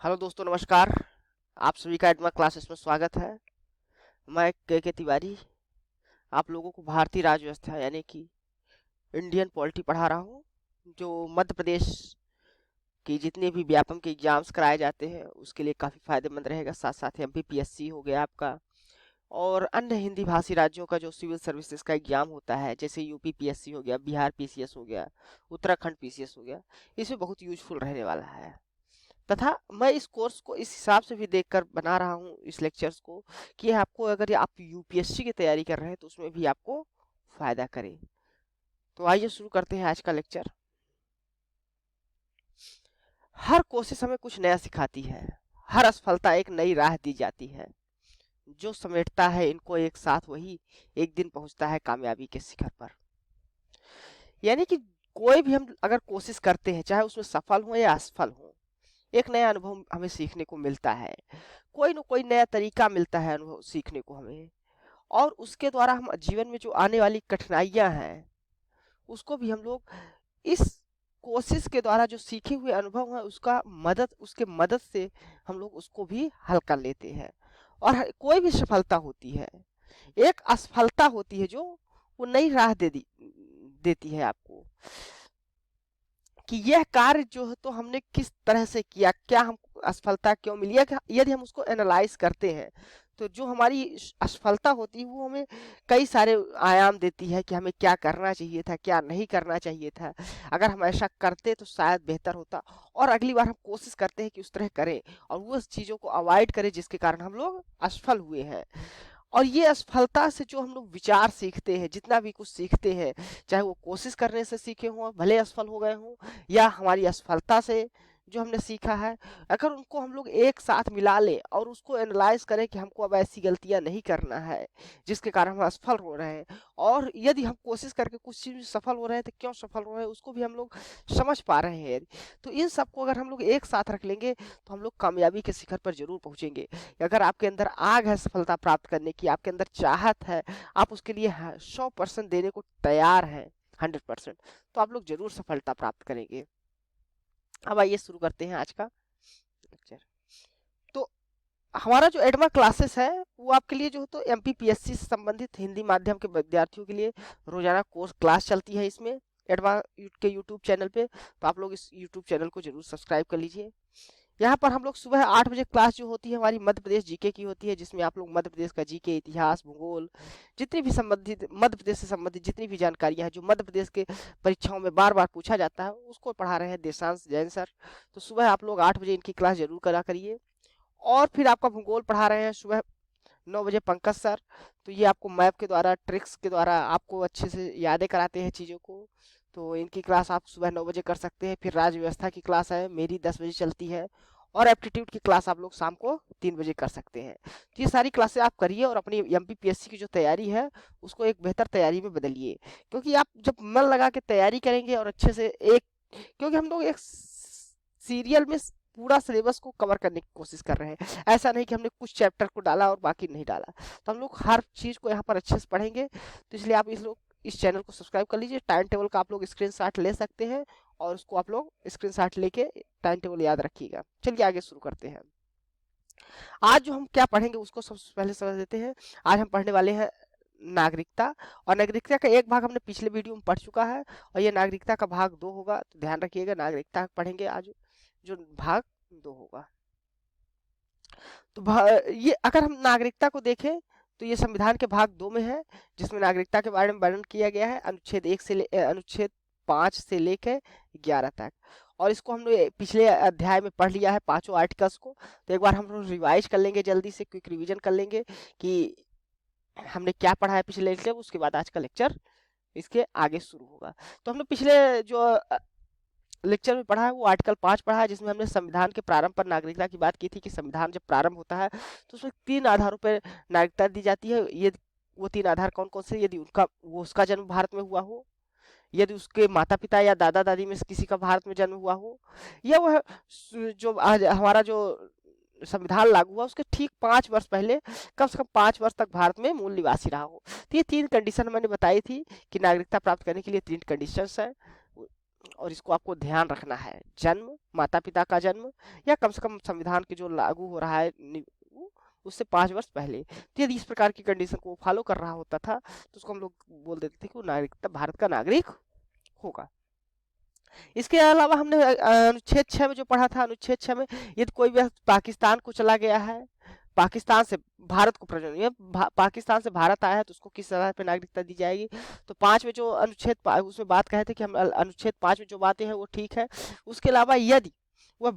Hello दोस्तों, नमस्कार। आप सभी का एडमा क्लासेस में स्वागत है। मैं के तिवारी आप लोगों को भारतीय राज्य व्यवस्था यानी कि इंडियन पॉलिटी पढ़ा रहा हूँ। जो मध्य प्रदेश की जितने भी व्यापम के एग्जाम्स कराए जाते हैं उसके लिए काफ़ी फायदेमंद रहेगा। साथ साथ एमपीपीएससी हो गया आपका, और अन्य हिंदी भाषी राज्यों का जो सिविल सर्विसेज का एग्जाम होता है, जैसे यूपी पीएससी हो गया, बिहार पीसीएस हो गया, उत्तराखंड पीसीएस हो गया, इसमें बहुत यूजफुल रहने वाला है। तथा मैं इस कोर्स को इस हिसाब से भी देखकर बना रहा हूँ इस लेक्चर्स को, कि आपको अगर आप यूपीएससी की तैयारी कर रहे हैं तो उसमें भी आपको फायदा करे। तो आइए शुरू करते हैं आज का लेक्चर। हर कोशिश हमें कुछ नया सिखाती है, हर असफलता एक नई राह दी जाती है। जो समेटता है इनको एक साथ वही एक दिन पहुंचता है कामयाबी के शिखर पर। यानी कि कोई भी हम अगर कोशिश करते हैं, चाहे उसमें सफल हो या असफल हो, एक नया अनुभव हमें सीखने को मिलता है। कोई न कोई नया तरीका मिलता है अनुभव सीखने को हमें, और उसके द्वारा हम जीवन में जो आने वाली कठिनाइयां हैं उसको भी हम लोग इस कोशिश के द्वारा जो सीखे हुए अनुभव है उसके मदद से हम लोग उसको भी हल कर लेते हैं। और कोई भी सफलता होती है, एक असफलता होती है जो वो नई राह देती है आपको, कि यह कार्य जो है तो हमने किस तरह से किया, क्या हम असफलता क्यों मिली है। यदि हम उसको एनालाइज करते हैं तो जो हमारी असफलता होती है वो हमें कई सारे आयाम देती है कि हमें क्या करना चाहिए था, क्या नहीं करना चाहिए था। अगर हम ऐसा करते तो शायद बेहतर होता, और अगली बार हम कोशिश करते हैं कि उस तरह करें और वो चीज़ों को अवॉइड करें जिसके कारण हम लोग असफल हुए हैं। और ये असफलता से जो हम लोग विचार सीखते हैं, जितना भी कुछ सीखते हैं, चाहे वो कोशिश करने से सीखे हों, भले असफल हो गए हों, या हमारी असफलता से जो हमने सीखा है, अगर उनको हम लोग एक साथ मिला लें और उसको एनालाइज करें कि हमको अब ऐसी गलतियां नहीं करना है जिसके कारण हम असफल हो रहे हैं, और यदि हम कोशिश करके कुछ चीज में सफल हो रहे हैं तो क्यों सफल हो रहे हैं उसको भी हम लोग समझ पा रहे हैं, तो इन सबको अगर हम लोग एक साथ रख लेंगे तो हम लोग कामयाबी के शिखर पर जरूर पहुंचेंगे। अगर आपके अंदर आग है सफलता प्राप्त करने की, आपके अंदर चाहत है, आप उसके लिए 100% देने को तैयार हैं, 100%, तो आप लोग जरूर सफलता प्राप्त करेंगे। अब आइए शुरू करते हैं आज का लेक्चर। तो हमारा जो एडमा क्लासेस है वो आपके लिए जो तो एमपीपीएससी से संबंधित हिंदी माध्यम के विद्यार्थियों के लिए रोजाना कोर्स क्लास चलती है इसमें, एडमा के यूट्यूब चैनल पे। तो आप लोग इस यूट्यूब चैनल को जरूर सब्सक्राइब कर लीजिए। यहाँ पर हम लोग सुबह 8 बजे क्लास जो होती है हमारी मध्य प्रदेश जीके की होती है, जिसमें आप लोग मध्य प्रदेश का जीके, इतिहास, भूगोल, जितनी भी संबंधित मध्य प्रदेश से संबंधित जितनी भी जानकारियां हैं जो मध्य प्रदेश के परीक्षाओं में बार बार पूछा जाता है उसको पढ़ा रहे हैं देशांश जैन सर। तो सुबह आप लोग 8 बजे इनकी क्लास जरूर करा करिए। और फिर आपका भूगोल पढ़ा रहे हैं सुबह 9 बजे पंकज सर। तो ये आपको मैप के द्वारा, ट्रिक्स के द्वारा आपको अच्छे से यादें कराते हैं चीज़ों को। तो इनकी क्लास आप सुबह 9 बजे कर सकते हैं। फिर राज्य व्यवस्था की क्लास है मेरी 10 बजे चलती है, और एप्टीट्यूड की क्लास आप लोग शाम को 3 बजे कर सकते हैं। तो ये सारी क्लासें आप करिए और अपनी एमपीपीएससी की जो तैयारी है उसको एक बेहतर तैयारी में बदलिए। क्योंकि आप जब मन लगा के तैयारी करेंगे और अच्छे से एक, क्योंकि हम लोग एक सीरियल में पूरा सिलेबस को कवर करने की कोशिश कर रहे हैं, ऐसा नहीं कि हमने कुछ चैप्टर को डाला और बाकी नहीं डाला। तो हम लोग हर चीज़ को यहाँ पर अच्छे से पढ़ेंगे, तो इसलिए आप इस चैनल को सब्सक्राइब कर लीजिए। टाइम टेबल का आप लोग स्क्रीनशॉट ले सकते हैं, और उसको आप लोग स्क्रीनशॉट लेके टाइम टेबल याद रखिएगा। चलिए आगे शुरू करते हैं। आज जो हम क्या पढ़ेंगे उसको सबसे पहले समझ लेते हैं। आज हम पढ़ने वाले हैं नागरिकता, और नागरिकता का एक भाग हमने पिछले वीडियो में पढ़ चुका है, और ये नागरिकता का भाग 2 होगा, तो ध्यान रखिएगा नागरिकता पढ़ेंगे आज, जो भाग 2 होगा। तो ये अगर हम नागरिकता को देखें तो ये संविधान के भाग 2 में है, जिसमें नागरिकता के बारे में वर्णन किया गया है अनुच्छेद 5 से लेकर 11 तक। और इसको हम लोग पिछले अध्याय में पढ़ लिया है, पांचों आर्टिकल्स को। तो एक बार हम लोग रिवाइज कर लेंगे, जल्दी से क्विक रिवीजन कर लेंगे कि हमने क्या पढ़ा है पिछले लेक्चर। उसके बाद आज का लेक्चर इसके आगे शुरू होगा। तो हमने पिछले जो लेक्चर में पढ़ा है वो आर्टिकल 5 पढ़ा है, जिसमें हमने संविधान के प्रारंभ पर नागरिकता की बात की थी कि संविधान जब प्रारंभ होता है तो उसमें 3 आधारों पर नागरिकता दी जाती है। ये वो 3 आधार कौन कौन से? यदि उसका जन्म भारत में हुआ हो, यदि उसके माता पिता या दादा दादी में से किसी का भारत में जन्म हुआ हो, या वह जो आज हमारा जो संविधान लागू हुआ उसके ठीक 5 वर्ष पहले कम से कम 5 वर्ष तक भारत में मूल निवासी रहा हो। तो ये 3 कंडीशन मैंने बताई थी कि नागरिकता प्राप्त करने के लिए 3 कंडीशंस हैं। और इसको आपको ध्यान रखना है, जन्म, माता पिता का जन्म, या कम से कम संविधान के जो लागू हो रहा है उससे 5 वर्ष पहले। तो यदि इस प्रकार की कंडीशन को फॉलो कर रहा होता था तो उसको हम लोग बोल देते थे कि वो नागरिकता भारत का नागरिक होगा। इसके अलावा हमने अनुच्छेद 6 में जो पढ़ा था, अनुच्छेद 6 में यदि कोई व्यक्ति पाकिस्तान को चला गया है, पाकिस्तान से भारत को पाकिस्तान से भारत आया है तो उसको किस आधार पर नागरिकता दी जाएगी। तो 5 में जो अनुच्छेद उसमें बात कहे थे कि हम अनुच्छेद 5 में जो बातें हैं वो ठीक है। उसके अलावा यदि वह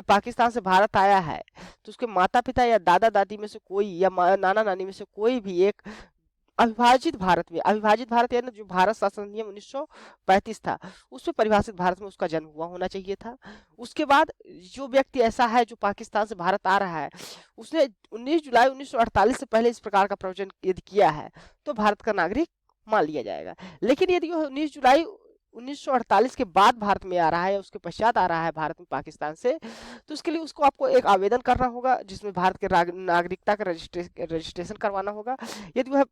पाकिस्तान से भारत आया है तो उसके माता पिता या दादा दादी में से कोई या नाना नानी में से कोई भी एक अविभाजित भारत यानी जो भारत शासन अधिनियम 1935 था उसमें परिभाषित भारत में उसका जन्म हुआ होना चाहिए था। उसके बाद जो व्यक्ति ऐसा है जो पाकिस्तान से भारत आ रहा है उसने 19 जुलाई 1948 से पहले इस प्रकार का प्रावधान यदि किया है तो भारत का नागरिक मान लिया जाएगा। लेकिन यदि वह 19 जुलाई 1948 के बाद भारत में आ रहा है या उसके पश्चात आ रहा है भारत में पाकिस्तान से, तो उसके लिए उसको आपको एक आवेदन करना होगा जिसमें भारत के नागरिकता का रजिस्ट्रेशन करवाना होगा। यदि वह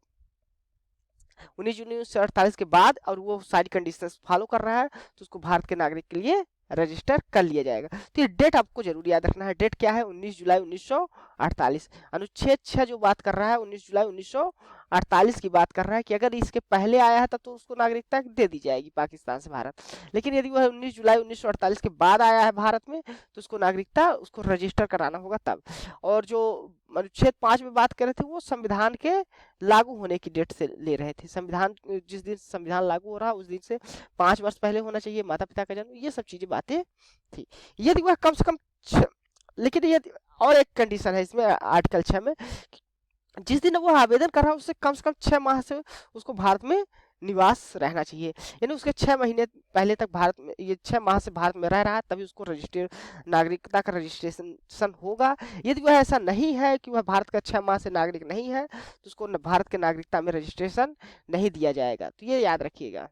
19 जून 1948 के बाद और वो सारी कंडीशंस फॉलो कर रहा है तो उसको भारत के नागरिक के लिए रजिस्टर कर लिया जाएगा। तो ये डेट आपको जरूर याद रखना है। डेट क्या है? 19 जुलाई 1948। अनुच्छेद 6 जो बात कर रहा है 19 जुलाई 1948 की बात कर रहा है कि अगर इसके पहले आया है तब तो उसको नागरिकता दे दी जाएगी पाकिस्तान से भारत। लेकिन यदि वह 19 जुलाई 1948 के बाद आया है भारत में तो उसको नागरिकता उसको रजिस्टर कराना होगा तब। और जो अनुच्छेद 5 में बात कर रहे थे वो संविधान के लागू होने की डेट से ले रहे थे। संविधान जिस दिन संविधान लागू हो रहा उस दिन से 5 वर्ष पहले होना चाहिए माता पिता का जन्म, ये सब चीजें बातें थी। यदि वह कम से कम लेकिन यदि और एक कंडीशन है इसमें आर्टिकल 6 में, जिस दिन वो आवेदन कर रहा है उससे कम 6 माह से उसको भारत में निवास रहना चाहिए। यानी उसके 6 महीने पहले तक भारत में, ये 6 माह से भारत में रह रहा है तभी उसको नागरिकता का रजिस्ट्रेशन होगा। यदि वह ऐसा नहीं है कि वह भारत का 6 माह से नागरिक नहीं है तो उसको भारत के नागरिकता में रजिस्ट्रेशन नहीं दिया जाएगा। तो ये याद रखिएगा।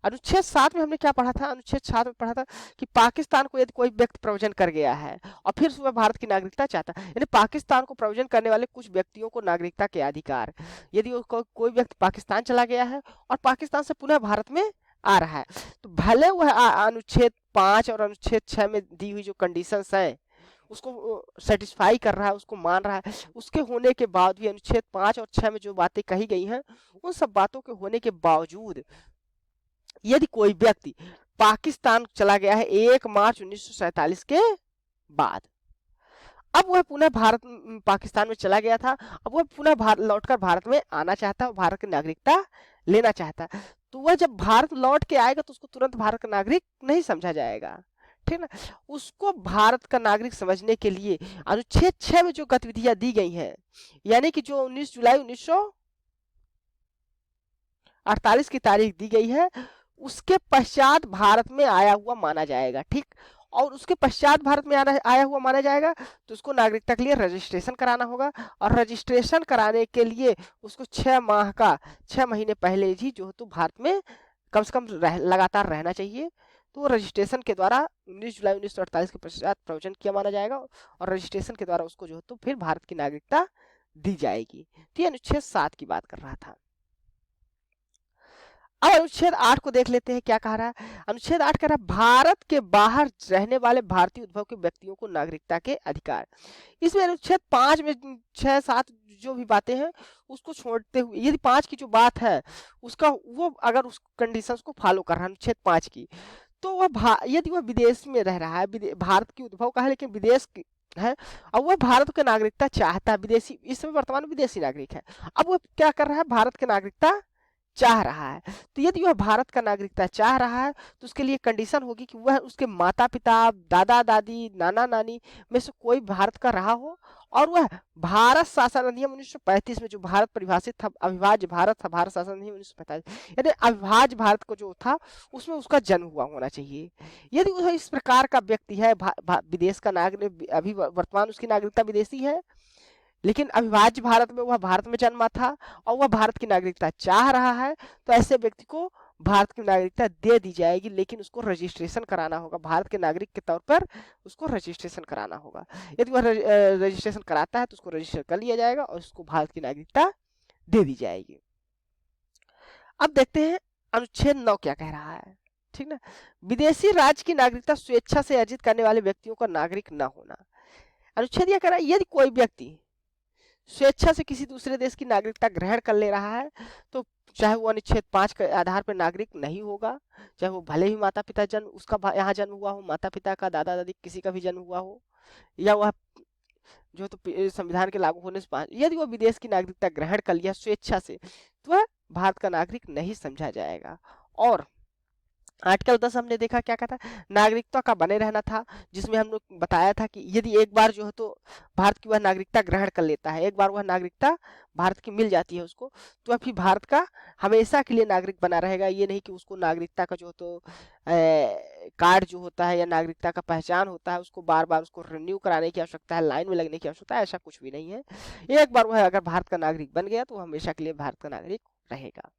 अनुच्छेद 7 में हमने क्या पढ़ा था? अनुच्छेद 7 में पढ़ा था कि पाकिस्तान को यदि कोई व्यक्ति प्रव्रजन कर गया है और फिर वह भारत की नागरिकता चाहता है, यानी पाकिस्तान को प्रव्रजन करने वाले कुछ व्यक्तियों को नागरिकता के अधिकार, यदि कोई व्यक्ति पाकिस्तान चला गया है और पाकिस्तान से पुनः भारत में आ रहा है तो भले वह अनुच्छेद 5 और अनुच्छेद 6 में दी हुई जो कंडीशंस है उसको सेटिस्फाई कर रहा है, उसको मान रहा है, उसके होने के बाद भी अनुच्छेद 5 और 6 में जो बातें कही गई हैं उन सब बातों के होने के बावजूद यदि कोई व्यक्ति पाकिस्तान चला गया है 1 मार्च 1947 के बाद, अब वह पुनः पाकिस्तान में चला गया था, अब वह पुनः लौटकर भारत में आना चाहता है, भारत की नागरिकता लेना चाहता है, तो वह जब भारत लौट के आएगा तो उसको तुरंत भारत का नागरिक नहीं समझा जाएगा, ठीक ना। उसको भारत का नागरिक समझने के लिए अनुच्छेद 6 में जो गतिविधियां दी गई हैं, यानी कि जो 19 जुलाई 1948 की तारीख दी गई है उसके पश्चात भारत में आया हुआ माना जाएगा, ठीक। और उसके पश्चात भारत में आया हुआ माना जाएगा तो उसको नागरिकता के लिए रजिस्ट्रेशन कराना होगा, और रजिस्ट्रेशन कराने के लिए उसको 6 महीने पहले ही जो तो भारत में कम से कम लगातार रहना चाहिए। तो रजिस्ट्रेशन के द्वारा 19 जुलाई 1948 के पश्चात प्रवचन किया माना जाएगा और रजिस्ट्रेशन के द्वारा उसको जो तो फिर भारत की नागरिकता दी जाएगी। तो ये अनुच्छेद 7 की बात कर रहा था। अब अनुच्छेद 8 को देख लेते हैं क्या कह रहा है। अनुच्छेद 8 कह रहा है भारत के बाहर रहने वाले भारतीय उद्भव के व्यक्तियों को नागरिकता के अधिकार। इसमें अनुच्छेद 5 में 6-7 जो भी बातें हैं उसको छोड़ते हुए यदि 5 की जो बात है उसका वो अगर उस कंडीशंस को फॉलो कर रहा है अनुच्छेद 5 की, तो वह यदि वह विदेश में रह रहा है, भारत की उद्भव का है लेकिन विदेश है, अब वह भारत की नागरिकता चाहता है, विदेशी इस समय वर्तमान विदेशी नागरिक है, अब वह क्या कर रहा है भारत की नागरिकता चाह रहा है। तो यदि वह भारत का नागरिकता चाह रहा है तो उसके लिए कंडीशन होगी कि वह उसके माता पिता, दादा दादी, नाना नानी में से कोई भारत का रहा हो और वह भारत शासन अधिनियम 1935 में जो भारत परिभाषित था, अविभाज्य भारत था, भारत शासन अधिनियम 1945 यानी अविभाज्य भारत को जो था उसमें उसका जन्म हुआ होना चाहिए। यदि वह इस प्रकार का व्यक्ति है, विदेश का नागरिक, अभी वर्तमान उसकी नागरिकता विदेशी है लेकिन अविभाज्य भारत में वह भारत में जन्मा था और वह भारत की नागरिकता चाह रहा है, तो ऐसे व्यक्ति को भारत की नागरिकता दे दी जाएगी, लेकिन उसको रजिस्ट्रेशन कराना होगा, भारत के नागरिक के तौर पर उसको रजिस्ट्रेशन कराना होगा। यदि वह रजिस्ट्रेशन कराता है तो उसको रजिस्टर कर लिया जाएगा और उसको भारत की नागरिकता दे दी जाएगी। अब देखते हैं अनुच्छेद 9 क्या कह रहा है। ठीक ना। विदेशी राज्य की नागरिकता स्वेच्छा से अर्जित करने वाले व्यक्तियों का नागरिक न होना। अनुच्छेद यह कह रहा है यदि कोई व्यक्ति स्वेच्छा से किसी दूसरे देश की नागरिकता ग्रहण कर ले रहा है तो चाहे वो अनुच्छेद 5 के आधार पर नागरिक नहीं होगा, चाहे वो भले ही माता पिता जन्म उसका यहाँ जन्म हुआ हो, माता पिता का दादा दादी किसी का भी जन्म हुआ हो, या वह जो तो संविधान के लागू होने से यदि वो विदेश की नागरिकता ग्रहण कर लिया स्वेच्छा से तो वह भारत का नागरिक नहीं समझा जाएगा। और आर्टिकल 10 हमने देखा क्या कहता है, नागरिकता का बने रहना था, जिसमें हम लोग बताया था कि यदि एक बार जो है तो भारत की वह नागरिकता ग्रहण कर लेता है, एक बार वह नागरिकता भारत की मिल जाती है उसको, तो वह फिर भारत का हमेशा के लिए नागरिक बना रहेगा। ये नहीं कि उसको नागरिकता का जो तो कार्ड जो होता है या नागरिकता का पहचान होता है उसको बार बार उसको रिन्यू कराने की आवश्यकता है, लाइन में लगने की आवश्यकता है, ऐसा कुछ भी नहीं है। एक बार वह अगर भारत का नागरिक बन गया तो वह हमेशा के लिए भारत का नागरिक रहेगा।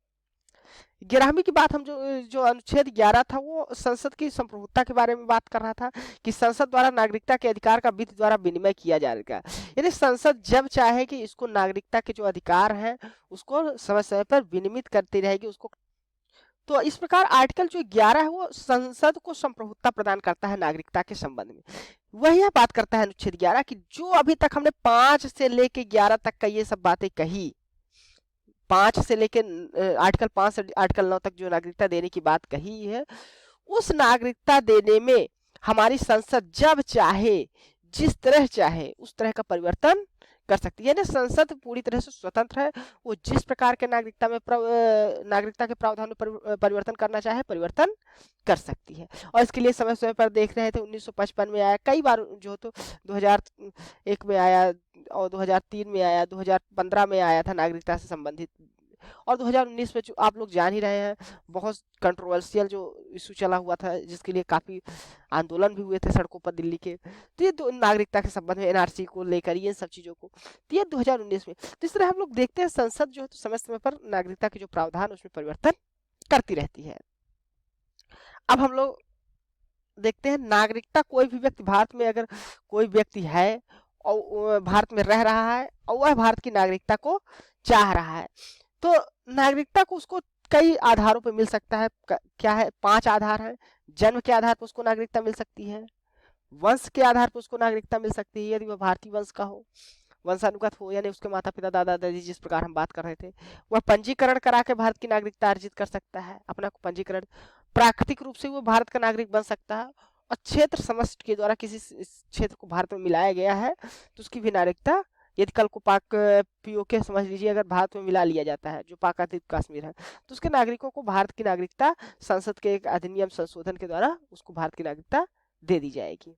11वीं की बात हम जो जो अनुच्छेद 11 था वो संसद की संप्रभुता के बारे में बात कर रहा था कि संसद द्वारा नागरिकता के अधिकार का विधि द्वारा विनिमय किया जाएगा। यानी संसद जब चाहे कि इसको नागरिकता के जो अधिकार हैं उसको समय समय पर विनिमित करती रहेगी उसको। तो इस प्रकार आर्टिकल जो 11 है वो संसद को संप्रभुता प्रदान करता है नागरिकता के संबंध में। वही यह बात करता है अनुच्छेद 11 की जो अभी तक हमने 5 से लेके 11 तक का ये सब बातें कही, 5 से लेके आर्टिकल 5 से आर्टिकल 9 तक जो नागरिकता देने की बात कही है, उस नागरिकता देने में हमारी संसद जब चाहे जिस तरह चाहे उस तरह का परिवर्तन कर सकती है। यानी संसद पूरी तरह से स्वतंत्र है, वो जिस प्रकार के नागरिकता में नागरिकता के प्रावधान में परिवर्तन करना चाहे परिवर्तन कर सकती है। और इसके लिए समय समय पर देख रहे थे 1955 में आया, कई बार जो तो 2001 में आया और 2003 में आया, 2015 में आया था नागरिकता से संबंधित, और 2019 में जो आप लोग जान ही रहे हैं बहुत कंट्रोवर्शियल जो इशू चला हुआ था जिसके लिए काफी आंदोलन भी हुए थे सड़कों पर दिल्ली के। तो ये नागरिकता के संबंध में एनआरसी को लेकर ये सब चीजों को, तो ये 2019 में। तो इस तरह हम लोग देखते हैं संसद जो है तो समय समय पर नागरिकता के जो प्रावधान उसमें परिवर्तन करती रहती है। अब हम लोग देखते हैं नागरिकता कोई भी व्यक्ति भारत में अगर कोई व्यक्ति है और भारत में रह रहा है और वह भारत की नागरिकता को चाह रहा है तो नागरिकता को उसको कई आधारों पर मिल सकता है। क्या है, 5 आधार हैं। जन्म के आधार पर उसको नागरिकता मिल सकती है, वंश के आधार पर उसको नागरिकता मिल सकती है यदि वह भारतीय वंश का हो, वंशानुगत हो, यानी उसके माता पिता दादा दादी जिस प्रकार हम बात कर रहे थे। वह पंजीकरण करा के भारत की नागरिकता अर्जित कर सकता है, अपना पंजीकरण, प्राकृतिक रूप से वो भारत का नागरिक बन सकता है, और क्षेत्र समष्टि के द्वारा किसी क्षेत्र को भारत में मिलाया गया है तो उसकी भी नागरिकता, यदि कल को पाक पीओके समझ लीजिए अगर भारत में मिला लिया जाता है जो पाक अधिकृत कश्मीर है तो उसके नागरिकों को भारत की नागरिकता संसद के एक अधिनियम संशोधन के द्वारा उसको भारत की नागरिकता दे दी जाएगी।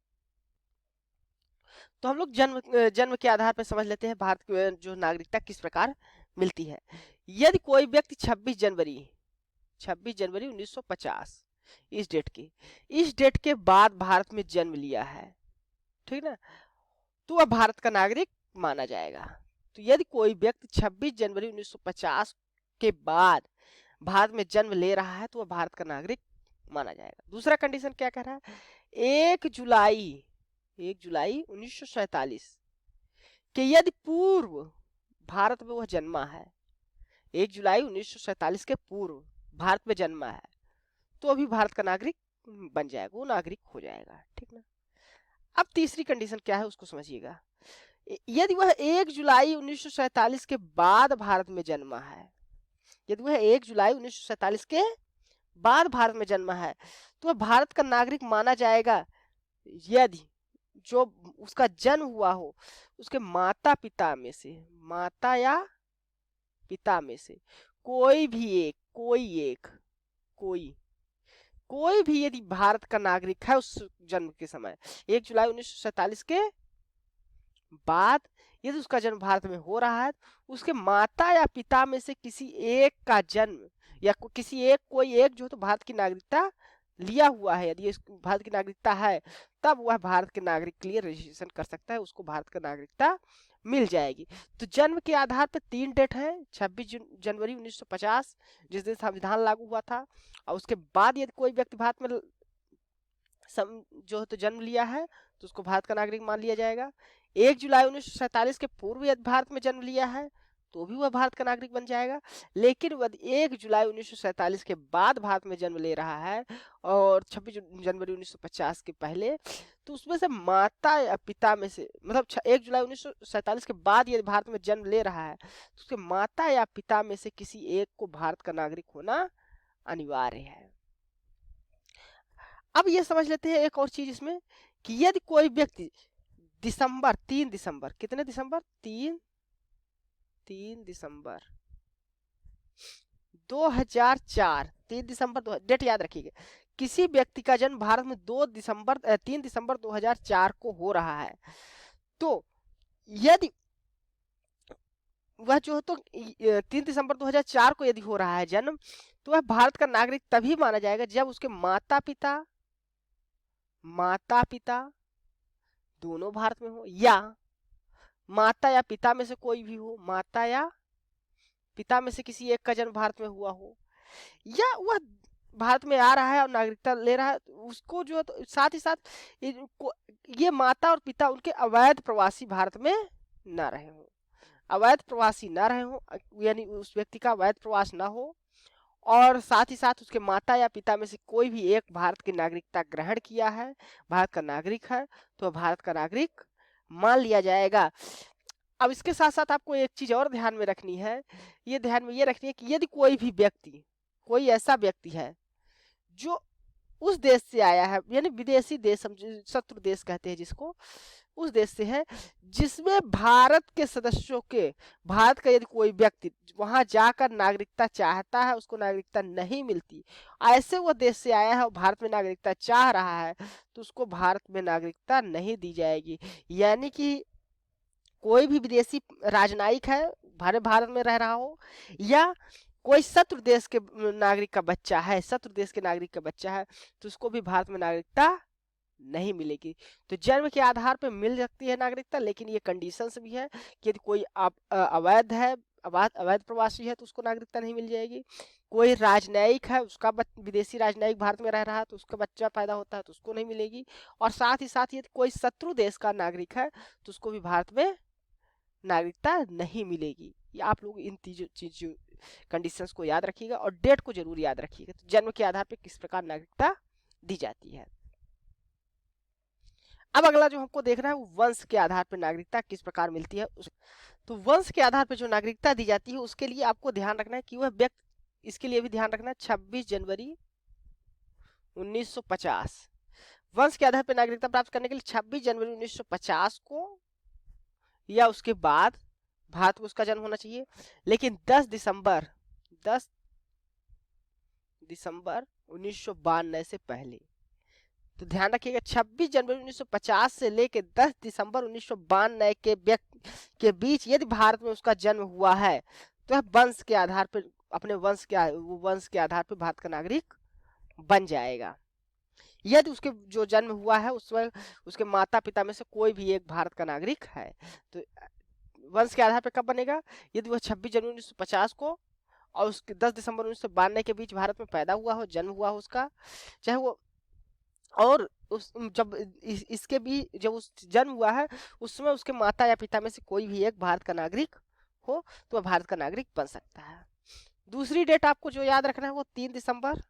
तो हम लोग जन्म के आधार पर समझ लेते हैं भारत की जो नागरिकता किस प्रकार मिलती है। यदि कोई व्यक्ति 26 जनवरी 1950 इस डेट के बाद भारत में जन्म लिया है, ठीक ना, तो वह भारत का नागरिक माना जाएगा। तो यदि कोई व्यक्ति 26 जनवरी 1950 के बाद भारत में जन्म ले रहा है तो वह भारत का नागरिक माना जाएगा। दूसरा कंडीशन क्या कह रहा है, 1 जुलाई 1947 के यदि पूर्व भारत में वह जन्मा है, 1 जुलाई 1947 के पूर्व भारत में जन्मा है तो अभी भारत का नागरिक बन जाएगा, वो नागरिक हो जाएगा, ठीक ना। अब तीसरी कंडीशन क्या है उसको समझिएगा, यदि वह 1 जुलाई 1947 के बाद भारत में जन्मा है, यदि वह 1 जुलाई 1947 के बाद भारत में जन्मा है तो वह भारत का नागरिक माना जाएगा यदि जो उसका जन्म हुआ हो उसके माता पिता में से, माता या पिता में से कोई भी एक कोई भी यदि भारत का नागरिक है उस जन्म के समय 1 जुलाई 1947 के बाद यदि उसका जन्म भारत में हो रहा है उसके माता या पिता में से किसी एक का जन्म या किसी एक कोई एक जो तो भारत की नागरिकता लिया हुआ है, यदि भारत की नागरिकता है तब वह भारत के नागरिक के लिए रजिस्ट्रेशन कर सकता है, उसको भारत का नागरिकता मिल जाएगी। तो जन्म के आधार पर 3 डेट है, 26 जनवरी 1950 जिस दिन संविधान लागू हुआ था, और उसके बाद यदि कोई व्यक्ति भारत में जो है तो जन्म लिया है तो उसको भारत का नागरिक मान लिया जाएगा। 1 जुलाई 1947 के पूर्व यदि भारत में जन्म लिया है तो भी वह भारत का नागरिक बन जाएगा। लेकिन वह 1 जुलाई 1947 के बाद भारत में जन्म ले रहा है और 26 जनवरी 1950 के पहले, तो उसमें से माता या पिता में से, मतलब 1 जुलाई 1947 के बाद यदि भारत में जन्म ले रहा है तो उसके माता या पिता में से किसी एक को भारत का नागरिक होना अनिवार्य है। अब ये समझ लेते हैं एक और चीज इसमें, कि यदि कोई व्यक्ति 3 दिसंबर, कितने दिसंबर, 3 दिसंबर 2004, 3 दिसंबर, डेट याद रखिएगा, किसी व्यक्ति का जन्म भारत में 3 दिसंबर 2004 को हो रहा है, तो यदि वह जो तो 3 दिसंबर 2004 को यदि हो रहा है जन्म, तो वह भारत का नागरिक तभी माना जाएगा जब उसके माता पिता दोनों भारत में हो, या माता या पिता में से कोई भी हो, माता या पिता में से किसी एक का जन्म भारत में हुआ हो, या वह भारत में आ रहा है और नागरिकता ले रहा है, उसको जो तो साथ ही साथ ये माता और पिता उनके अवैध प्रवासी भारत में ना रहे हो, अवैध प्रवासी ना रहे हो, यानी उस व्यक्ति का अवैध प्रवास ना हो, और साथ ही साथ उसके माता या पिता में से कोई भी एक भारत की नागरिकता ग्रहण किया है, भारत का नागरिक है, तो भारत का नागरिक मान लिया जाएगा। अब इसके साथ साथ आपको एक चीज और ध्यान में रखनी है, ये ध्यान में ये रखनी है कि यदि कोई भी व्यक्ति, कोई ऐसा व्यक्ति है जो उस देश से आया है, यानी विदेशी देश, शत्रु देश कहते हैं जिसको, उस देश से है जिसमें भारत के सदस्यों के, भारत का यदि कोई व्यक्ति वहां जाकर नागरिकता चाहता है, उसको नागरिकता नहीं मिलती, ऐसे वो देश से आया है और भारत में नागरिकता चाह रहा है, तो उसको भारत में नागरिकता नहीं दी जाएगी। यानी कि कोई भी विदेशी राजनयिक है, भारत में रह रहा हो, या कोई शत्रु देश के नागरिक का बच्चा है, शत्रु देश के नागरिक का बच्चा है, तो उसको भी भारत में नागरिकता नहीं मिलेगी। तो जन्म के आधार पर मिल सकती है नागरिकता, लेकिन ये कंडीशंस भी है कि यदि कोई अवैध है, अवैध प्रवासी है, तो उसको नागरिकता नहीं मिल जाएगी। कोई राजनयिक है, उसका विदेशी राजनयिक भारत में रह रहा है, तो उसका बच्चा पैदा होता है तो उसको नहीं मिलेगी। और साथ ही साथ यदि कोई शत्रु देश का नागरिक है तो उसको भी भारत में नागरिकता नहीं मिलेगी। ये आप लोग इन चीजों कंडीशंस को याद रखिएगा और डेट को जरूर याद रखिएगा। तो जन्म के आधार पर किस प्रकार नागरिकता दी जाती है। अब अगला जो हमको देखना है वो वंश के आधार पर नागरिकता किस प्रकार मिलती है। तो वंश के आधार पर जो नागरिकता दी जाती है उसके लिए आपको ध्यान रखना है कि वह व्यक्ति, इसके लिए भी ध्यान रखना है 26 जनवरी 1950, वंश के आधार पर नागरिकता प्राप्त करने के लिए 26 जनवरी 1950 को या उसके बाद भारत में उसका जन्म होना चाहिए। लेकिन 10 दिसंबर 1992 से पहले, तो ध्यान रखिएगा 26 जनवरी 1950 से लेकर 10 दिसंबर 1992 के बीच यदि भारत में उसका जन्म हुआ है तो वंश के आधार पर, अपने वंश के आधार पर भारत का नागरिक बन जाएगा। यदि उसके जो जन्म हुआ है उसमें उसके माता पिता में से कोई भी एक भारत का नागरिक है, तो वंश के आधार पर कब बनेगा, यदि वह 26 जनवरी 1950 को और उसके 10 दिसंबर 1992 के बीच भारत में पैदा हुआ हो, जन्म हुआ हो उसका, चाहे वो, और उस जब इसके भी जब उस जन्म हुआ है उस समय उसके माता या पिता में से कोई भी एक भारत का नागरिक हो, तो वह भारत का नागरिक बन सकता है। दूसरी डेट आपको जो याद रखना है वो 3 दिसंबर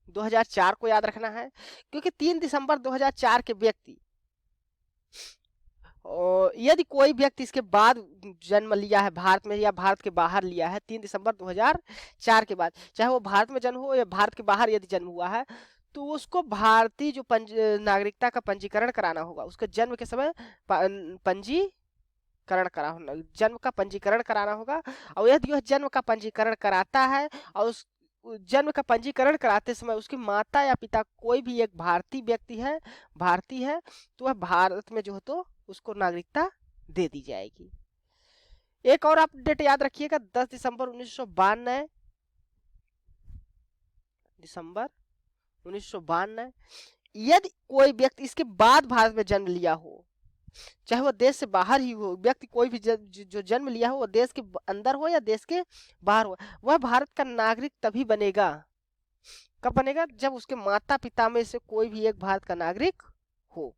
2004 को याद रखना है, क्योंकि 3 दिसंबर 2004 के व्यक्ति, यदि कोई व्यक्ति इसके बाद जन्म लिया है भारत में या भारत के बाहर लिया है 3 दिसंबर 2004 के बाद, चाहे वो भारत में जन्म हो या भारत के बाहर यदि जन्म हुआ है, तो उसको भारतीय जो नागरिकता का पंजीकरण कराना होगा। उसके जन्म के समय पंजीकरण जन्म का पंजीकरण कराना होगा। और यदि वह जन्म का पंजीकरण कराता है और उस जन्म का पंजीकरण कराते समय उसकी माता या पिता कोई भी एक भारतीय व्यक्ति है, भारतीय है, तो वह भारत में जो हो तो उसको नागरिकता दे दी जाएगी। एक और आप डेट याद रखिएगा, 10 दिसंबर 1992, दिसंबर 1992, यदि कोई व्यक्ति इसके बाद भारत में जन्म लिया हो, चाहे वो देश से बाहर ही हो, व्यक्ति कोई भी जो जन्म लिया हो वो देश के अंदर हो या देश के बाहर हो, वह भारत का नागरिक तभी बनेगा, कब बनेगा, जब उसके माता पिता में से कोई भी एक भारत का नागरिक हो।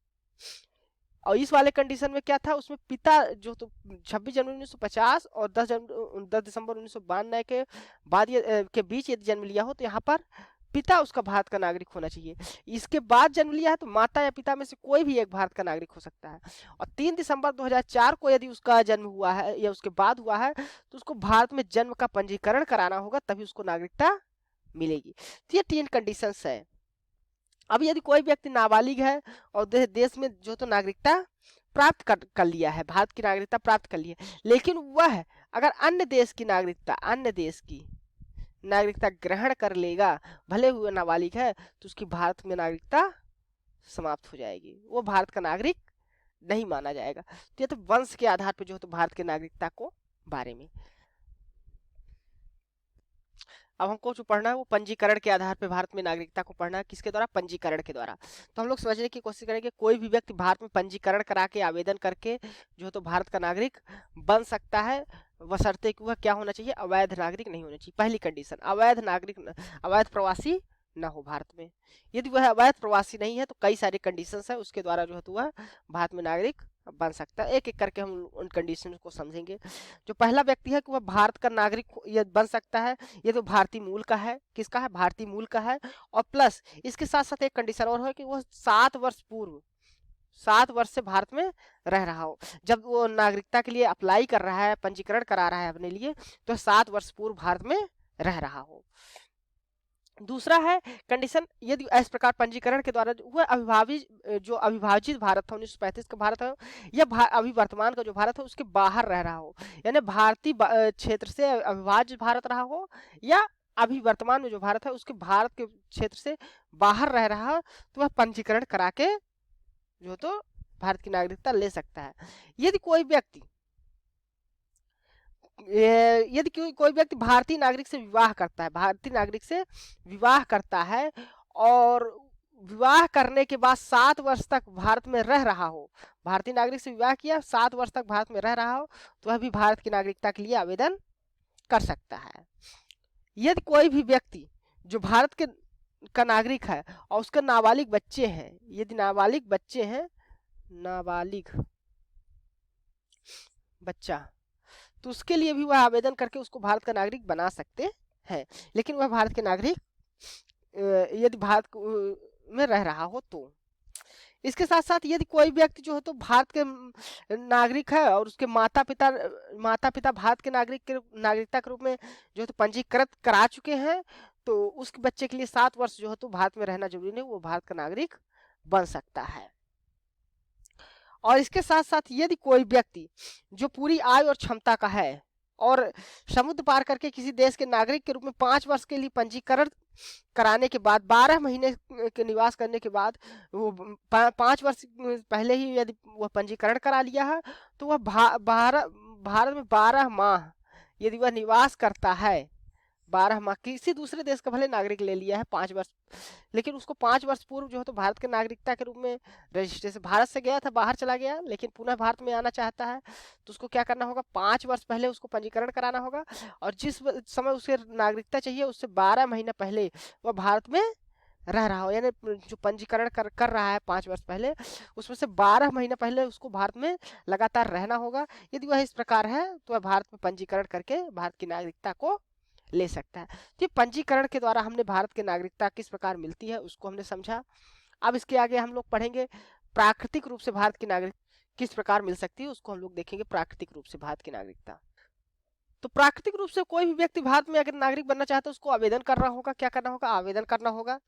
और इस वाले कंडीशन में क्या था, उसमें पिता जो तो 26 जनवरी 1950 और 10 दिसंबर 1992 के बाद के बीच यदि जन्म लिया हो तो यहाँ पर पिता उसका भारत का नागरिक होना चाहिए। इसके बाद जन्म लिया है तो माता या पिता में से कोई भी एक भारत का नागरिक हो सकता है। और 3 दिसंबर 2004 को यदि उसका जन्म हुआ है या उसके बाद हुआ है तो उसको भारत में जन्म का पंजीकरण कराना होगा, तभी उसको नागरिकता मिलेगी। तो ये 3 कंडीशंस है। अब यदि कोई व्यक्ति नाबालिग है और देश में जो तो नागरिकता प्राप्त कर लिया है, भारत की नागरिकता प्राप्त कर ली है, लेकिन वह अगर अन्य देश की नागरिकता ग्रहण कर लेगा, भले हुए नाबालिग है, तो उसकी भारत में नागरिकता समाप्त हो जाएगी, वो भारत का नागरिक नहीं माना जाएगा। तो ये तो वंश के आधार पर जो है तो भारत की नागरिकता को बारे में। अब हमको जो पढ़ना है वो पंजीकरण के आधार पर भारत में नागरिकता को पढ़ना है। किसके द्वारा? पंजीकरण के द्वारा। तो हम लोग समझने की कोशिश करेंगे, कोई भी व्यक्ति भारत में पंजीकरण करा के आवेदन करके जो है तो भारत का नागरिक बन सकता है, बशर्ते कि वह क्या होना चाहिए? अवैध नागरिक नहीं होना चाहिए। पहली कंडीशन, अवैध प्रवासी ना हो भारत में। यदि वह अवैध प्रवासी नहीं है तो कई सारे कंडीशंस है, उसके द्वारा जो है तो वह भारत में नागरिक बन सकता है। एक एक करके हम उन कंडीशन को समझेंगे। जो पहला व्यक्ति है कि वह भारत का नागरिक ये बन सकता है, ये तो भारतीय मूल का है। किसका है? भारतीय मूल का है। और प्लस इसके साथ साथ एक कंडीशन और है कि वह 7 वर्ष से भारत में रह रहा हो। जब वो नागरिकता के लिए अप्लाई कर रहा है, पंजीकरण करा रहा है अपने लिए, तो 7 वर्ष पूर्व भारत में रह रहा हो। दूसरा है कंडीशन, यदि इस प्रकार पंजीकरण के द्वारा वह अविभाजित भारत था 1935 का भारत है, या अभी वर्तमान का जो भारत है उसके बाहर रह रहा हो, यानी भारतीय क्षेत्र से अविभाजित भारत रहा हो, या अभी वर्तमान में जो भारत है उसके भारत के क्षेत्र से बाहर रह रहा हो, तो वह पंजीकरण करा के जो तो भारत की नागरिकता ले सकता है। यदि कोई व्यक्ति भारतीय नागरिक से विवाह करता है और विवाह करने के बाद 7 वर्ष तक भारत में रह रहा हो, भारतीय नागरिक से विवाह किया, 7 वर्ष तक भारत में रह रहा हो, तो वह भी भारत की नागरिकता के लिए आवेदन कर सकता है। यदि कोई भी व्यक्ति जो भारत का नागरिक है और उसका नाबालिग बच्चे हैं, यदि नाबालिग बच्चा, तो उसके लिए भी वह आवेदन करके उसको भारत का नागरिक बना सकते हैं, लेकिन वह भारत के नागरिक यदि भारत में रह रहा हो तो। इसके साथ साथ यदि कोई व्यक्ति जो है तो भारत के नागरिक है और उसके माता पिता भारत के नागरिकता के रूप में जो है तो पंजीकृत करा चुके हैं, तो उस बच्चे के लिए 7 वर्ष जो है तो भारत में रहना जरूरी नहीं, वो भारत का नागरिक बन सकता है। और इसके साथ साथ यदि कोई व्यक्ति जो पूरी आयु और क्षमता का है और समुद्र पार करके किसी देश के नागरिक के रूप में 5 वर्ष के लिए पंजीकरण कराने के बाद 12 महीने के निवास करने के बाद वो 5 वर्ष पहले ही यदि वह पंजीकरण करा लिया है, तो वह भारत में 12 माह यदि वह निवास करता है, 12 माह किसी दूसरे देश का भले नागरिक ले लिया है 5 वर्ष, लेकिन उसको 5 वर्ष पूर्व जो है तो भारत के नागरिकता के रूप में रजिस्ट्रेशन, भारत से गया था, बाहर चला गया, लेकिन पुनः भारत में आना चाहता है, तो उसको क्या करना होगा? 5 वर्ष पहले उसको पंजीकरण कराना होगा, और जिस समय उसे नागरिकता चाहिए उससे 12 महीने पहले वह भारत में रह रहा हो, यानी जो पंजीकरण कर रहा है 5 वर्ष पहले, उसमें से 12 महीने पहले उसको भारत में लगातार रहना होगा। यदि वह इस प्रकार है तो वह भारत में पंजीकरण करके भारत की नागरिकता को ले सकता है। तो ये पंजीकरण के द्वारा हमने भारत की नागरिकता किस प्रकार मिलती है उसको हमने समझा। अब इसके आगे हम लोग पढ़ेंगे प्राकृतिक रूप से भारत की नागरिक किस प्रकार मिल सकती है, उसको हम लोग देखेंगे प्राकृतिक रूप से भारत की नागरिकता। तो प्राकृतिक रूप से कोई भी व्यक्ति भारत में अगर नागरिक बनना चाहता है उसको आवेदन करना होगा। क्या करना होगा? आवेदन करना होगा।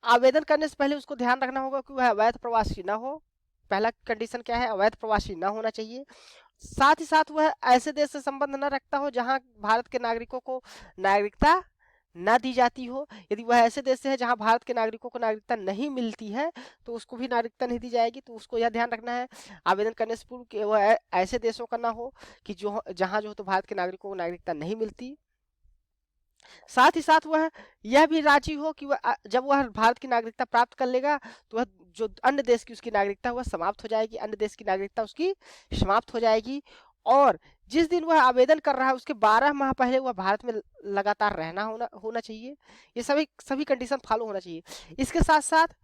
आवेदन करने से पहले उसको ध्यान रखना होगा कि वह अवैध प्रवासी ना हो। पहला कंडीशन क्या है? अवैध प्रवासी ना होना चाहिए। साथ ही साथ वह ऐसे देश से संबंध न रखता हो जहां भारत के नागरिकों को नागरिकता न दी जाती हो। यदि वह ऐसे देश से है जहां भारत के नागरिकों को नागरिकता नहीं मिलती है तो उसको भी नागरिकता नहीं दी जाएगी। तो उसको यह ध्यान रखना है आवेदन करने से पूर्व कि वह ऐसे देशों का ना हो कि जहां जो तो भारत के नागरिकों को नागरिकता नहीं मिलती। साथ ही साथ वह यह भी राजी हो कि जब वह भारत की नागरिकता प्राप्त कर लेगा तो वह जो अन्य देश की उसकी नागरिकता वह समाप्त हो जाएगी, अन्य देश की नागरिकता उसकी समाप्त हो जाएगी। और जिस दिन वह आवेदन कर रहा है उसके 12 माह पहले वह भारत में लगातार रहना होना चाहिए। ये सभी कंडीशन फॉलो होना चाहिए। इसके साथ साथ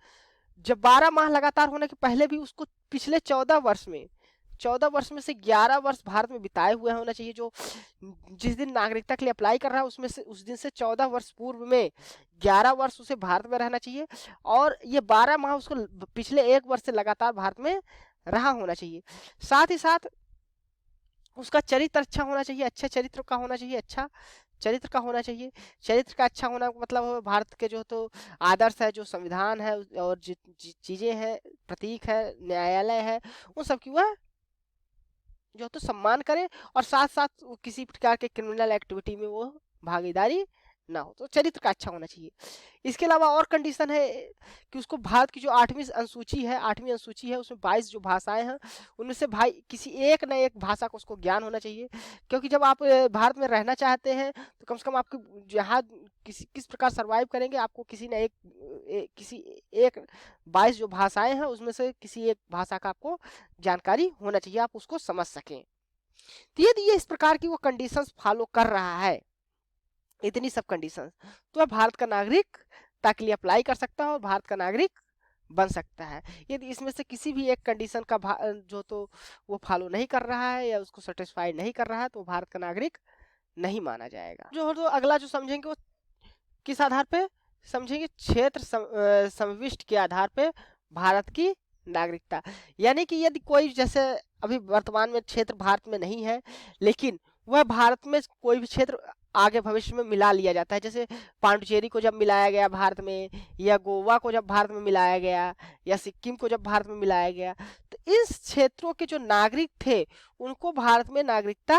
जब 12 माह लगातार होने के पहले भी उसको पिछले 14 वर्ष में से 11 वर्ष भारत में बिताए हुए होना चाहिए। जो जिस दिन नागरिकता के लिए अप्लाई कर रहा है उसमें से उस दिन से 14 वर्ष पूर्व में 11 वर्ष उसे भारत में रहना चाहिए, और ये 12 माह उसको पिछले 1 वर्ष से लगातार भारत में रहा होना चाहिए। साथ ही साथ उसका चरित्र अच्छा होना चाहिए, अच्छे चरित्र का होना चाहिए, अच्छा चरित्र का होना चाहिए। चरित्र का अच्छा होना का मतलब भारत के जो तो आदर्श है, जो संविधान है और चीजें हैं, प्रतीक है, न्यायालय है, उन सब की वह जो तो सम्मान करे, और साथ साथ वो किसी प्रकार के क्रिमिनल एक्टिविटी में वो भागीदारी ना हो। तो चरित्र का अच्छा होना चाहिए। इसके अलावा और कंडीशन है कि उसको भारत की जो 8वीं अनुसूची है उसमें 22 जो भाषाएं हैं उनमें से भाई किसी एक न एक भाषा को उसको ज्ञान होना चाहिए। क्योंकि जब आप भारत में रहना चाहते हैं तो कम से कम आपके यहाँ किस प्रकार सरवाइव करेंगे, आपको किसी न किसी एक 22 जो भाषाएं हैं उसमें से किसी एक भाषा का आपको जानकारी होना चाहिए, आप उसको समझ सकें। तो यदि ये इस प्रकार की वो कंडीशंस फॉलो कर रहा है, इतनी सब कंडीशंस, तो वह भारत का नागरिक ताकि लिए अप्लाई कर सकता है और भारत का नागरिक बन सकता है। यदि इसमें से किसी भी एक कंडीशन का जो तो वो फॉलो नहीं कर रहा है या उसको सेटिस्फाई नहीं कर रहा है तो भारत का नागरिक नहीं माना जाएगा। जो तो अगला जो समझेंगे वो किस आधार पे समझेंगे, क्षेत्र समविष्ट के आधार पे भारत की नागरिकता। यानी कि यदि कोई जैसे अभी वर्तमान में क्षेत्र भारत में नहीं है लेकिन वह भारत में कोई भी क्षेत्र आगे भविष्य में मिला लिया जाता है, जैसे पांडुचेरी को जब मिलाया गया भारत में, या गोवा को जब भारत में मिलाया गया, या सिक्किम को जब भारत में मिलाया गया, तो इस क्षेत्रों के जो नागरिक थे उनको भारत में नागरिकता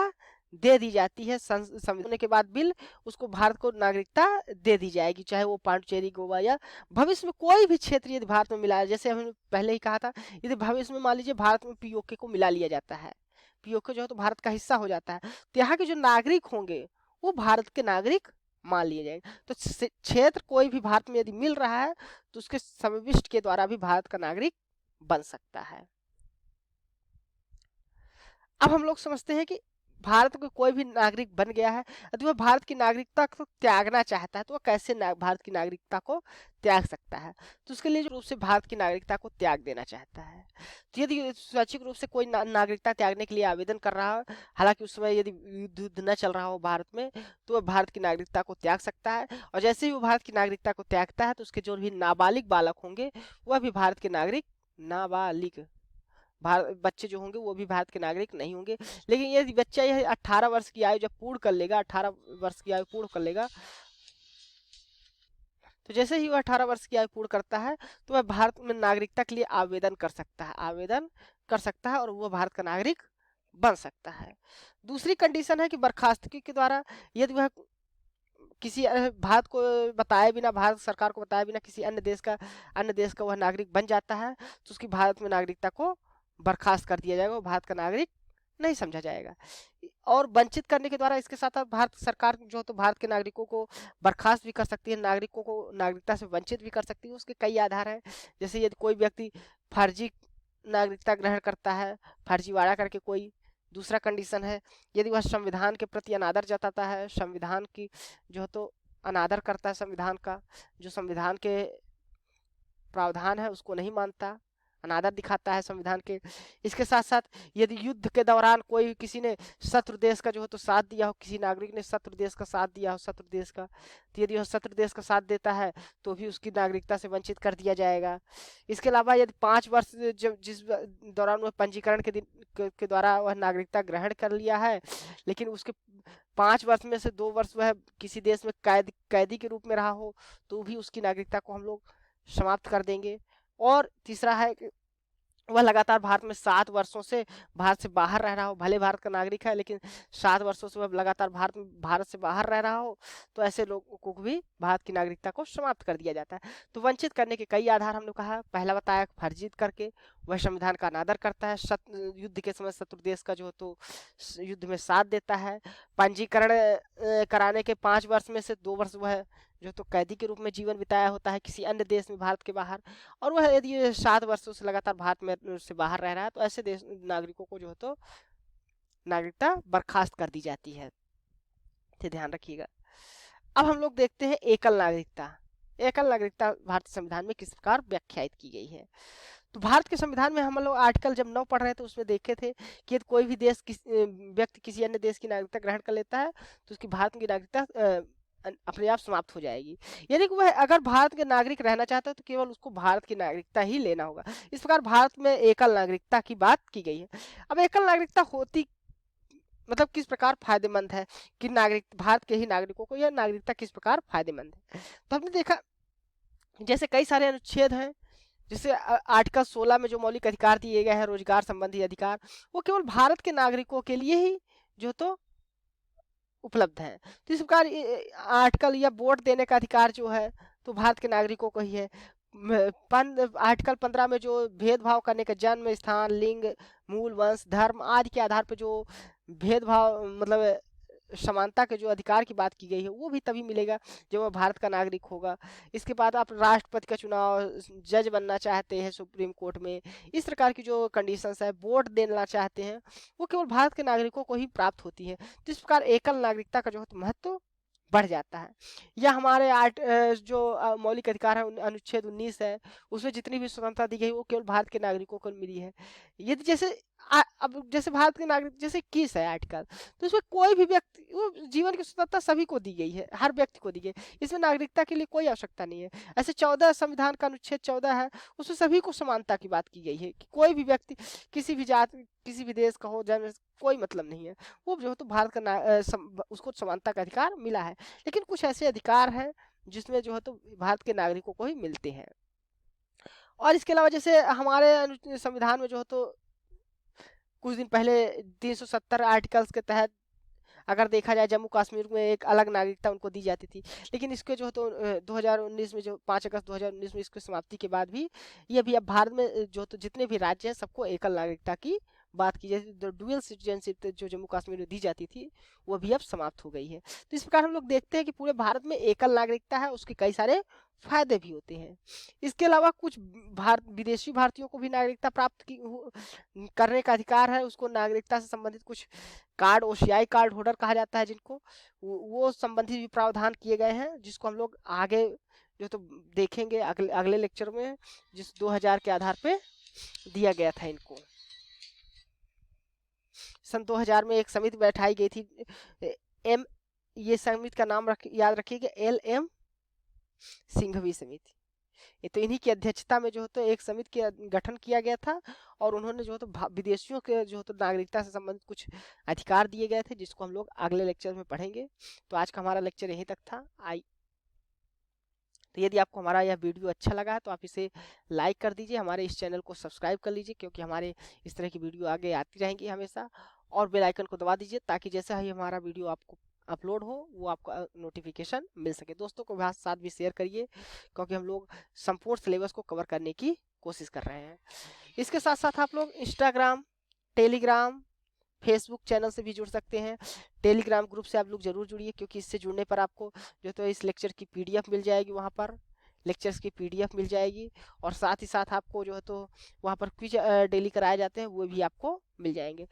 दे दी जाती है। संविधान के बाद बिल उसको भारत को नागरिकता दे दी जाएगी, चाहे वो पांडुचेरी, गोवा या भविष्य में कोई भी क्षेत्र यदि भारत में मिला है। जैसे हमने पहले ही कहा था, यदि भविष्य में मान लीजिए भारत में पीओके को मिला लिया जाता है, पीओके जो है तो भारत का हिस्सा हो जाता है, तो यहाँ के जो नागरिक होंगे वो भारत के नागरिक मान लिए जाएंगे। तो क्षेत्र कोई भी भारत में यदि मिल रहा है तो उसके समाविष्ट के द्वारा भी भारत का नागरिक बन सकता है। अब हम लोग समझते हैं कि भारत का कोई भी नागरिक बन गया है, यदि वह भारत की नागरिकता को त्यागना चाहता है तो वह कैसे भारत की नागरिकता को त्याग सकता है। तो उसके लिए रूप से भारत की नागरिकता को त्याग देना चाहता है। तो यदि स्वैच्छिक रूप से कोई नागरिकता त्यागने के लिए आवेदन कर रहा है, हालांकि उस समय यदि युद्ध न चल रहा हो भारत में, तो वह भारत की नागरिकता को त्याग सकता है। और जैसे ही वो भारत की नागरिकता को त्यागता है तो उसके जो भी नाबालिग बालक होंगे वह भी भारत के नागरिक, नाबालिग बच्चे जो होंगे वो भी भारत के नागरिक नहीं होंगे। लेकिन यदि बच्चा यह 18 वर्ष की आयु जब पूर्ण कर लेगा, 18 वर्ष की आयु पूर्ण कर लेगा, तो जैसे ही वह 18 वर्ष की आयु पूर्ण करता है तो वह भारत में नागरिकता के लिए आवेदन कर सकता है और वह भारत का नागरिक बन सकता है। दूसरी कंडीशन है कि बर्खास्तगी के द्वारा यदि वह किसी भारत को बताए बिना, भारत सरकार को बताए बिना किसी अन्य देश का वह नागरिक बन जाता है तो उसकी भारत में नागरिकता को बर्खास्त कर दिया जाएगा, वो भारत का नागरिक नहीं समझा जाएगा। और वंचित करने के द्वारा इसके साथ साथ भारत सरकार जो तो भारत के नागरिकों को बर्खास्त भी कर सकती है, नागरिकों को नागरिकता से वंचित भी कर सकती है। उसके कई आधार हैं, जैसे यदि कोई व्यक्ति फर्जी नागरिकता ग्रहण करता है, फर्जीवाड़ा करके कोई। दूसरा कंडीशन है यदि वह संविधान के प्रति अनादर जताता है, संविधान की जो तो अनादर करता है, संविधान का जो संविधान के प्रावधान है उसको नहीं मानता, अनादर दिखाता है संविधान के। इसके साथ साथ यदि युद्ध के दौरान कोई किसी ने शत्रु देश का जो है तो साथ दिया हो, किसी नागरिक ने शत्रु देश का साथ दिया हो, शत्रु देश का, तो यदि वह शत्रु देश का साथ देता है तो भी उसकी नागरिकता से वंचित कर दिया जाएगा। इसके अलावा यदि 5 वर्ष जब जिस दौरान वह पंजीकरण के दिन के द्वारा वह नागरिकता ग्रहण कर लिया है, लेकिन उसके 5 वर्ष में से 2 वर्ष वह किसी देश में कैदी के रूप में रहा हो तो भी उसकी नागरिकता को हम लोग समाप्त कर देंगे। और तीसरा है कि वह लगातार भारत में 7 वर्षों से भारत से बाहर रह रहा हो, भले भारत का नागरिक है लेकिन 7 वर्षों से वह लगातार भारत से बाहर रह रहा हो, तो ऐसे लोगों को भी भारत की नागरिकता को समाप्त कर दिया जाता है। तो वंचित करने के कई आधार हमने कहा, पहला बताया फर्जी करके, वह संविधान का अनादर करता है, युद्ध के समय शत्रु देश का जो तो युद्ध में साथ देता है, पंजीकरण कराने के 5 वर्ष में से 2 वर्ष वह जो तो कैदी के रूप में जीवन बिताया होता है किसी अन्य देश में भारत के बाहर, और वह यदि 7 वर्षों से लगातार भारत में से बाहर रह रहा है तो ऐसे देश नागरिकों को जो है तो नागरिकता बर्खास्त कर दी जाती है। तो ध्यान रखिएगा। अब हम लोग देखते हैं एकल नागरिकता। एकल नागरिकता भारतीय संविधान में किस प्रकार व्याख्यायित की गई है। तो भारत के संविधान में हम लोग आर्टिकल जब 9 पढ़ रहे थे उसमें देखे थे कि यदि कोई भी देश व्यक्ति किसी अन्य देश की नागरिकता ग्रहण कर लेता है तो उसकी भारत की नागरिकता अपने आप समाप्त हो जाएगी। यानी कि वह अगर भारत के नागरिक रहना चाहता है तो केवल उसको भारत की नागरिकता ही लेना होगा। इस प्रकार भारत में एकल नागरिकता की बात की गई है। अब एकल नागरिकता होती मतलब किस प्रकार फायदेमंद है कि नागरिक भारत के ही नागरिकों को यह नागरिकता किस प्रकार फायदेमंद है। तो हमने देखा जैसे कई सारे अनुच्छेद हैं, जैसे आर्टिकल 16 में जो मौलिक अधिकार दिए गए हैं रोजगार संबंधी अधिकार, वो केवल भारत के नागरिकों के लिए ही जो तो उपलब्ध है। तो इस प्रकार आर्टिकल या वोट देने का अधिकार जो है तो भारत के नागरिकों को ही है। आर्टिकल 15 में जो भेदभाव करने का जन्म स्थान लिंग मूल वंश धर्म आदि के आधार पर जो भेदभाव मतलब समानता के जो अधिकार की बात की गई है वो भी तभी मिलेगा जब वह भारत का नागरिक होगा। इसके बाद आप राष्ट्रपति का चुनाव, जज बनना चाहते हैं सुप्रीम कोर्ट में, इस प्रकार की जो कंडीशंस है, वोट देना चाहते हैं, वो केवल भारत के नागरिकों को ही प्राप्त होती है। तो इस प्रकार एकल नागरिकता का जो महत्व बढ़ जाता है। या हमारे जो मौलिक अधिकार है अनुच्छेद 19 है, उसमें जितनी भी स्वतंत्रता दी गई वो केवल भारत के नागरिकों को मिली है। यदि जैसे अब जैसे भारत के नागरिक जैसे 21 है आर्टिकल, तो उसमें कोई भी व्यक्ति वो जीवन की स्वतंत्रता सभी को दी गई है, हर व्यक्ति को दी गई, इसमें नागरिकता के लिए कोई आवश्यकता नहीं है। ऐसे 14 संविधान का अनुच्छेद 14 है, उसमें सभी को समानता की बात की गई है कि कोई भी व्यक्ति किसी भी जाति किसी भी देश का हो जन्म कोई मतलब नहीं है, वो जो तो भारत का उसको समानता का अधिकार मिला है। लेकिन कुछ ऐसे अधिकार हैं जिसमें जो है तो भारत के नागरिकों को ही मिलते हैं। और इसके अलावा जैसे हमारे संविधान में जो है तो कुछ दिन पहले 370 आर्टिकल्स के तहत अगर देखा जाए जम्मू कश्मीर में एक अलग नागरिकता उनको दी जाती थी, लेकिन इसके जो तो 2019 में जो 5 अगस्त 2019 में इसकी समाप्ति के बाद भी ये भी अब भारत में जो तो जितने भी राज्य हैं सबको एकल नागरिकता की बात की जाती थी। डुअल सिटीजनशिप जो जम्मू कश्मीर में दी जाती थी वो भी अब समाप्त हो गई है। तो इस प्रकार हम लोग देखते हैं कि पूरे भारत में एकल नागरिकता है, उसके कई सारे फायदे भी होते हैं। इसके अलावा कुछ विदेशी भारतीयों को भी नागरिकता प्राप्त करने का अधिकार है। उसको नागरिकता से संबंधित कुछ कार्ड ओसीआई कार्ड होल्डर कहा जाता है जिनको, वो संबंधित भी प्रावधान किए गए हैं जिसको हम लोग आगे जो तो देखेंगे अगले लेक्चर में, जिस 2000 के आधार पे दिया गया था इनको। सन 2000 में एक समिति बैठाई गई थी ये समिति का नाम याद रखिएगा LM सिंघवी समिति। ये तो इन्हीं की अध्यक्षता में जो है तो एक समिति का गठन किया गया था और उन्होंने जो है तो विदेशियों के जो है तो नागरिकता से संबंधित कुछ अधिकार दिए गए थे जिसको हम लोग अगले लेक्चर में पढ़ेंगे। तो आज का हमारा लेक्चर यहीं तक था। तो यदि आपको हमारा यह वीडियो अच्छा लगा है तो आप इसे लाइक कर दीजिए, हमारे इस चैनल को सब्सक्राइब कर लीजिए क्योंकि हमारे इस तरह की वीडियो आगे आती रहेंगी हमेशा, और बेल आइकन को दबा दीजिए ताकि जैसे ही हमारा वीडियो आपको अपलोड हो वो आपको नोटिफिकेशन मिल सके। दोस्तों को साथ भी शेयर करिए क्योंकि हम लोग संपूर्ण सिलेबस को कवर करने की कोशिश कर रहे हैं। इसके साथ साथ आप लोग इंस्टाग्राम, टेलीग्राम, फेसबुक चैनल से भी जुड़ सकते हैं। टेलीग्राम ग्रुप से आप लोग जरूर जुड़िए क्योंकि इससे जुड़ने पर आपको जो तो इस लेक्चर की PDF मिल जाएगी, वहाँ पर लेक्चर्स की PDF मिल जाएगी, और साथ ही साथ आपको जो है तो वहाँ पर क्विज डेली कराए जाते हैं वो भी आपको मिल जाएंगे।